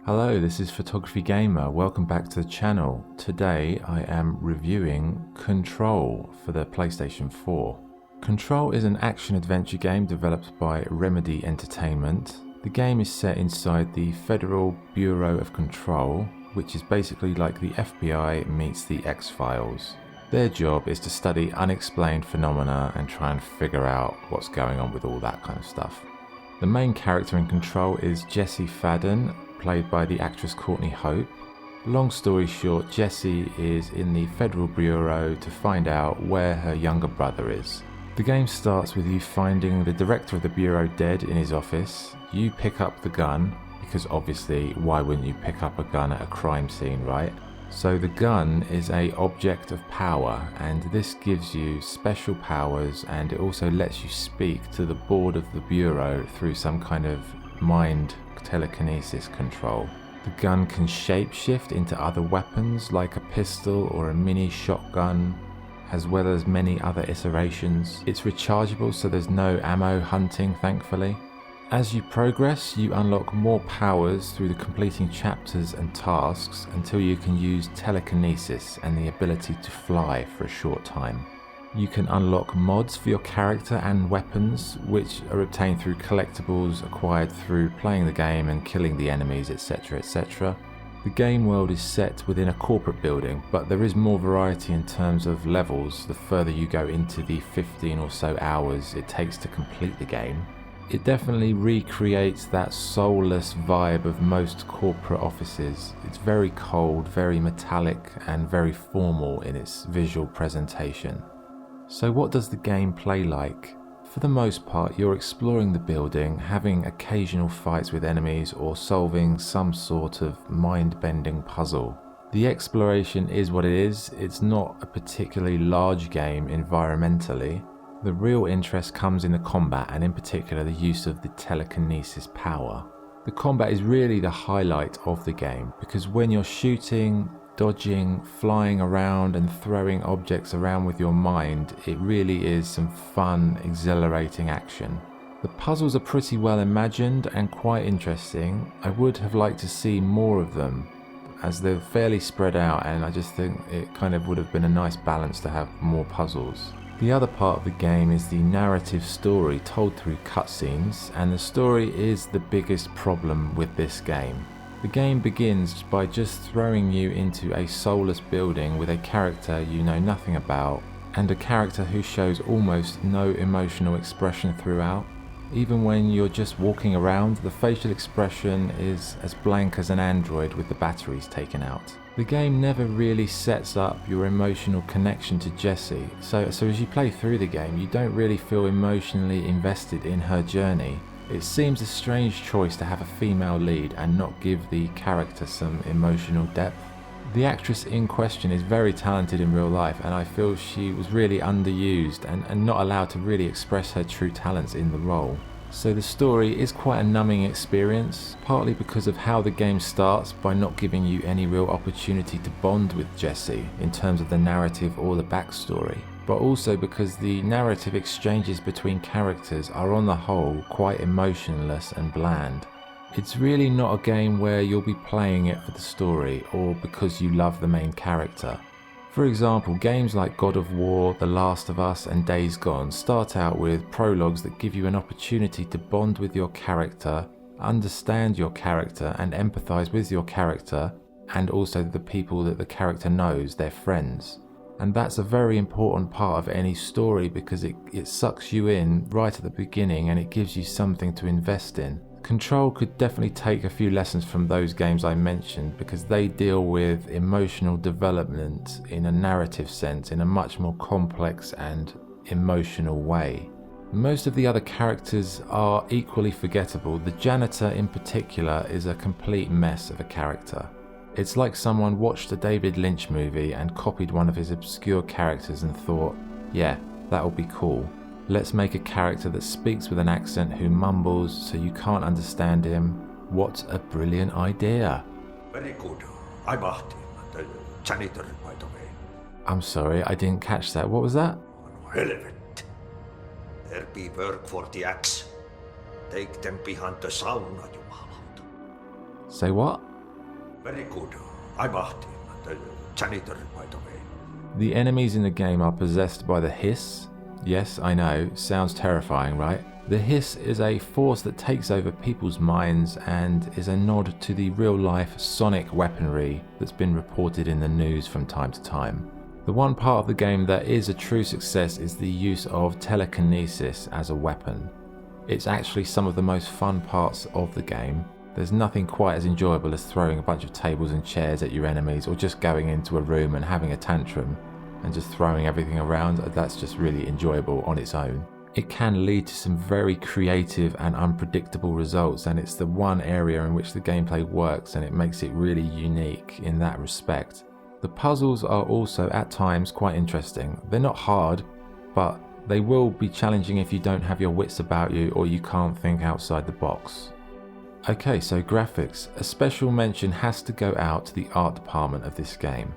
Hello, this is Photography Gamer. Welcome back to the channel. Today I am reviewing Control for the PlayStation 4. Control is an action-adventure game developed by Remedy Entertainment. The game is set inside the Federal Bureau of Control, which is basically like the FBI meets the X-Files. Their job is to study unexplained phenomena and try and figure out what's going on with all that kind of stuff. The main character in Control is Jessie Fadden, played by the actress Courtney Hope. Long story short, Jessie is in the Federal Bureau to find out where her younger brother is. The game starts with you finding the director of the Bureau dead in his office. You pick up the gun, because obviously why wouldn't you pick up a gun at a crime scene, right? So the gun is an object of power, and this gives you special powers, and it also lets you speak to the board of the Bureau through some kind of mind telekinesis control. The gun can shapeshift into other weapons like a pistol or a mini shotgun, as well as many other iterations. It's rechargeable, so there's no ammo hunting, thankfully. As you progress, you unlock more powers through the completing chapters and tasks until you can use telekinesis and the ability to fly for a short time. You can unlock mods for your character and weapons, which are obtained through collectibles acquired through playing the game and killing the enemies, etc, etc. The game world is set within a corporate building, but there is more variety in terms of levels the further you go into the 15 or so hours it takes to complete the game. It definitely recreates that soulless vibe of most corporate offices. It's very cold, very metallic, and very formal in its visual presentation. So what does the game play like? For the most part, you're exploring the building, having occasional fights with enemies or solving some sort of mind-bending puzzle. The exploration is what it is. It's not a particularly large game environmentally. The real interest comes in the combat, and in particular the use of the telekinesis power. The combat is really the highlight of the game, because when you're shooting, dodging, flying around and throwing objects around with your mind, it really is some fun, exhilarating action. The puzzles are pretty well imagined and quite interesting. I would have liked to see more of them, as they're fairly spread out, and I just think it kind of would have been a nice balance to have more puzzles. The other part of the game is the narrative story told through cutscenes, and the story is the biggest problem with this game. The game begins by just throwing you into a soulless building with a character you know nothing about, and a character who shows almost no emotional expression throughout. Even when you're just walking around, the facial expression is as blank as an android with the batteries taken out. The game never really sets up your emotional connection to Jessie, so as you play through the game, you don't really feel emotionally invested in her journey. It seems a strange choice to have a female lead and not give the character some emotional depth. The actress in question is very talented in real life, and I feel she was really underused and not allowed to really express her true talents in the role. So the story is quite a numbing experience, partly because of how the game starts by not giving you any real opportunity to bond with Jessie in terms of the narrative or the backstory, but also because the narrative exchanges between characters are on the whole quite emotionless and bland. It's really not a game where you'll be playing it for the story or because you love the main character. For example, games like God of War, The Last of Us and Days Gone start out with prologues that give you an opportunity to bond with your character, understand your character and empathise with your character, and also the people that the character knows, their friends. And that's a very important part of any story, because it sucks you in right at the beginning and it gives you something to invest in. Control could definitely take a few lessons from those games I mentioned, because they deal with emotional development in a narrative sense in a much more complex and emotional way. Most of the other characters are equally forgettable. The janitor in particular is a complete mess of a character. It's like someone watched a David Lynch movie and copied one of his obscure characters and thought, yeah, that'll be cool. Let's make a character that speaks with an accent who mumbles so you can't understand him. What a brilliant idea. Very good. I'm Ahti, the janitor, by the way. I'm sorry, I didn't catch that. What was that? Helvet. There be work for the axe. Take them behind the sauna, jumalauta. Say what? Very good. I bought him. The janitor, by the way. The enemies in the game are possessed by the hiss. Yes, I know, sounds terrifying, right? The hiss is a force that takes over people's minds and is a nod to the real-life sonic weaponry that's been reported in the news from time to time. The one part of the game that is a true success is the use of telekinesis as a weapon. It's actually some of the most fun parts of the game. There's nothing quite as enjoyable as throwing a bunch of tables and chairs at your enemies, or just going into a room and having a tantrum and just throwing everything around. That's just really enjoyable on its own. It can lead to some very creative and unpredictable results, and it's the one area in which the gameplay works, and it makes it really unique in that respect. The puzzles are also at times quite interesting. They're not hard, but they will be challenging if you don't have your wits about you or you can't think outside the box. Okay, so graphics. A special mention has to go out to the art department of this game.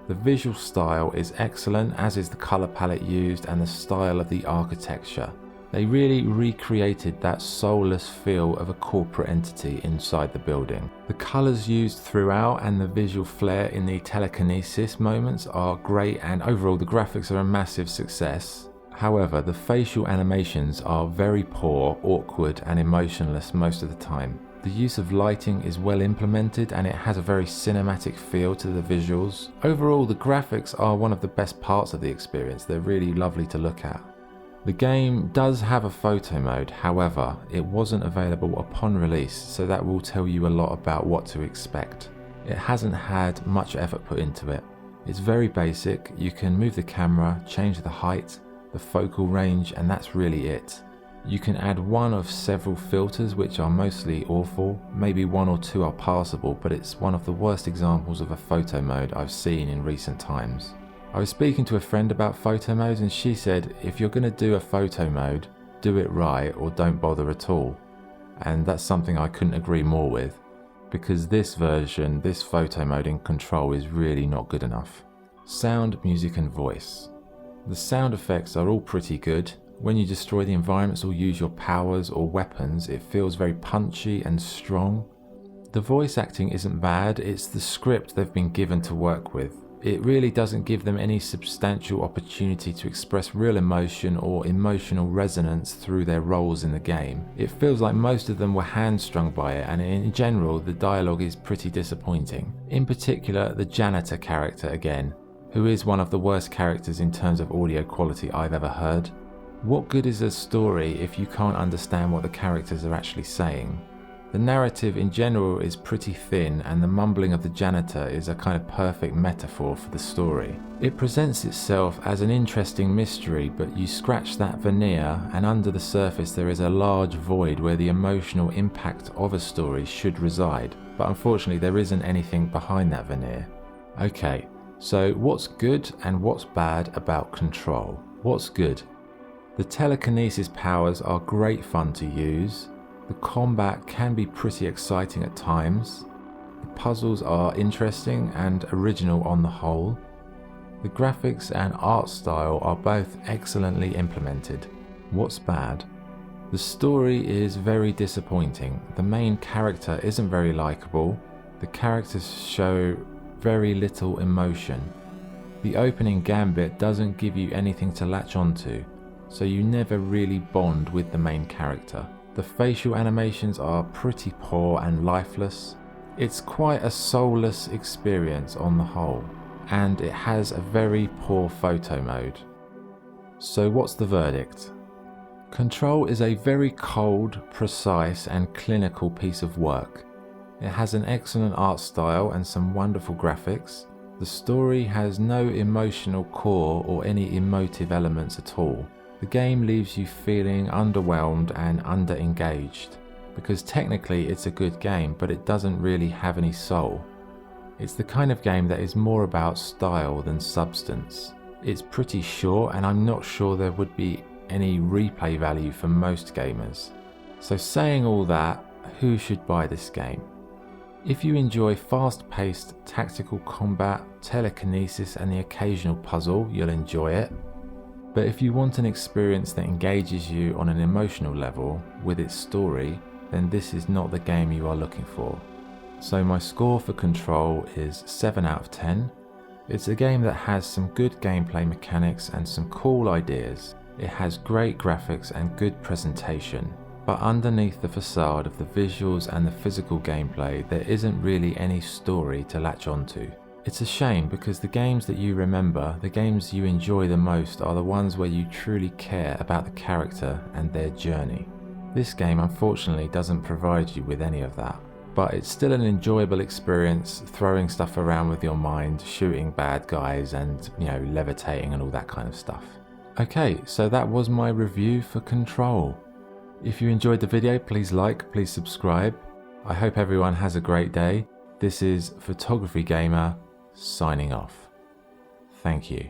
The visual style is excellent, as is the colour palette used and the style of the architecture. They really recreated that soulless feel of a corporate entity inside the building. The colours used throughout and the visual flair in the telekinesis moments are great, and overall the graphics are a massive success. However, the facial animations are very poor, awkward and emotionless most of the time. The use of lighting is well implemented and it has a very cinematic feel to the visuals. Overall, the graphics are one of the best parts of the experience. They're really lovely to look at. The game does have a photo mode, however, it wasn't available upon release, so that will tell you a lot about what to expect. It hasn't had much effort put into it. It's very basic. You can move the camera, change the height, the focal range, and that's really it. You can add one of several filters which are mostly awful, maybe one or two are passable, but it's one of the worst examples of a photo mode I've seen in recent times. I was speaking to a friend about photo modes and she said if you're going to do a photo mode, do it right or don't bother at all. And that's something I couldn't agree more with, because this version, this photo mode in Control is really not good enough. Sound, music and voice. The sound effects are all pretty good. When you destroy the environments or use your powers or weapons, it feels very punchy and strong. The voice acting isn't bad, it's the script they've been given to work with. It really doesn't give them any substantial opportunity to express real emotion or emotional resonance through their roles in the game. It feels like most of them were hamstrung by it, and in general the dialogue is pretty disappointing. In particular, the janitor character again, who is one of the worst characters in terms of audio quality I've ever heard. What good is a story if you can't understand what the characters are actually saying? The narrative in general is pretty thin, and the mumbling of the janitor is a kind of perfect metaphor for the story. It presents itself as an interesting mystery, but you scratch that veneer and under the surface there is a large void where the emotional impact of a story should reside, but unfortunately there isn't anything behind that veneer. Okay, so what's good and what's bad about Control? What's good? The telekinesis powers are great fun to use. The combat can be pretty exciting at times. The puzzles are interesting and original on the whole. The graphics and art style are both excellently implemented. What's bad? The story is very disappointing. The main character isn't very likable. The characters show very little emotion. The opening gambit doesn't give you anything to latch onto, so you never really bond with the main character. The facial animations are pretty poor and lifeless. It's quite a soulless experience on the whole, and it has a very poor photo mode. So what's the verdict? Control is a very cold, precise and clinical piece of work. It has an excellent art style and some wonderful graphics. The story has no emotional core or any emotive elements at all. The game leaves you feeling underwhelmed and under-engaged, because technically it's a good game, but it doesn't really have any soul. It's the kind of game that is more about style than substance. It's pretty short, and I'm not sure there would be any replay value for most gamers. So saying all that, who should buy this game? If you enjoy fast-paced tactical combat, telekinesis and the occasional puzzle, you'll enjoy it. But if you want an experience that engages you on an emotional level with its story, then this is not the game you are looking for. So my score for Control is 7 out of 10. It's a game that has some good gameplay mechanics and some cool ideas. It has great graphics and good presentation, but underneath the facade of the visuals and the physical gameplay there isn't really any story to latch onto. It's a shame because the games that you remember, the games you enjoy the most, are the ones where you truly care about the character and their journey. This game unfortunately doesn't provide you with any of that, but it's still an enjoyable experience, throwing stuff around with your mind, shooting bad guys and, levitating and all that kind of stuff. Okay, so that was my review for Control. If you enjoyed the video, please like, please subscribe. I hope everyone has a great day. This is Photography Gamer signing off. Thank you.